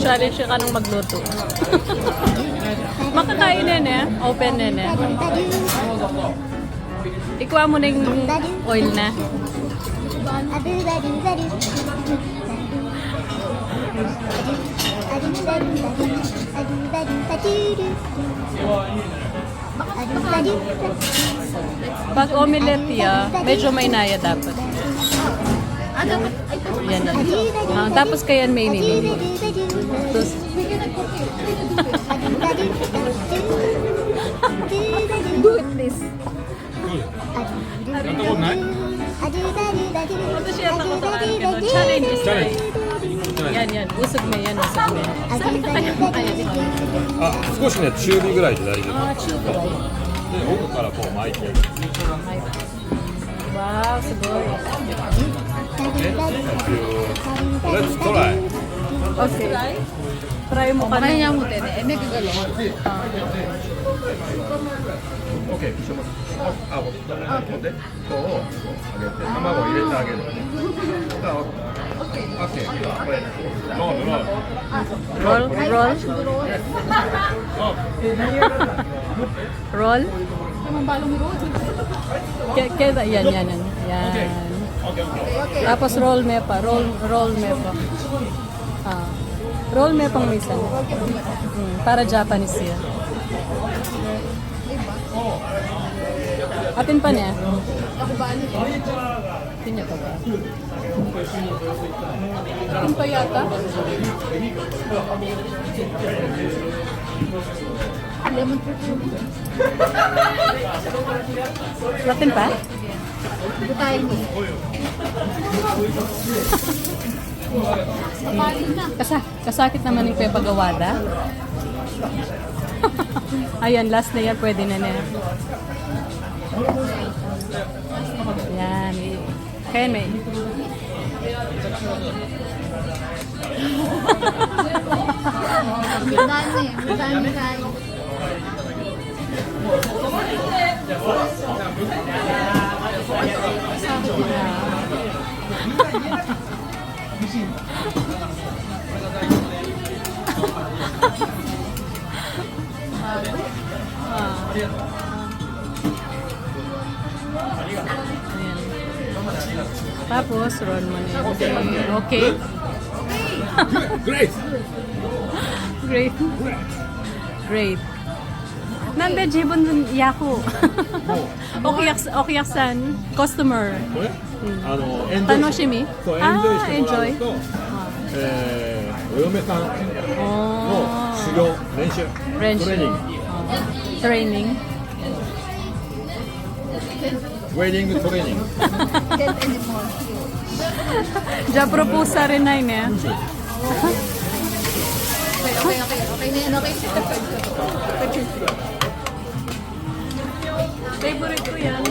Challenge ka nung magluto. Makakain na eh. Open na eh. Ikuha mo na yung oil na. Pag omelette medyo may naya dapat. Yan. Tapos kaya may nilili. Tapos, do it please. Ito siya nakutaan. Challenge is right. Yan. Usog na yan. Sabi ka kaya mo kaya dito. 少しね、中火ぐらいで大丈夫。 Chew ko. で、奥からこう巻いて。 Wow, siguro. Let's try. Okay. Try mo ka na. Kaya mo din eh. May gagalaw. OK。あ、で、こう上げて、卵を入れてあげる。OK。これ、ロール。 Roll. Roll. Kaya yan. Tapos roll me pa. Roll me pa. Roll me pang minsan. Para Japanese yan. Atin pa niya. Atin niya pa ba? Atin pa yata. Lemon fruit. Atin pa? Butayin mo. Kasakit naman yung pepagawada. Ayan, last na yan. Pwede na na. Yan. Kaya may. Butayin. Tapos, roll mo na yun. Okay? Great. Great. Nande, jibon dun, yaku. Okiyaksan, customer. これ？エンジョイ。 Tanoshimi? そう、エンジョイしてもらう enjoy. と、お嫁さんの修行、練習、トレーニング。 Training. ウェディングトレーニング。 Can't anymore. Ja propose sa rin na yun eh. Okay na yan. Okay. Favorite ko yan.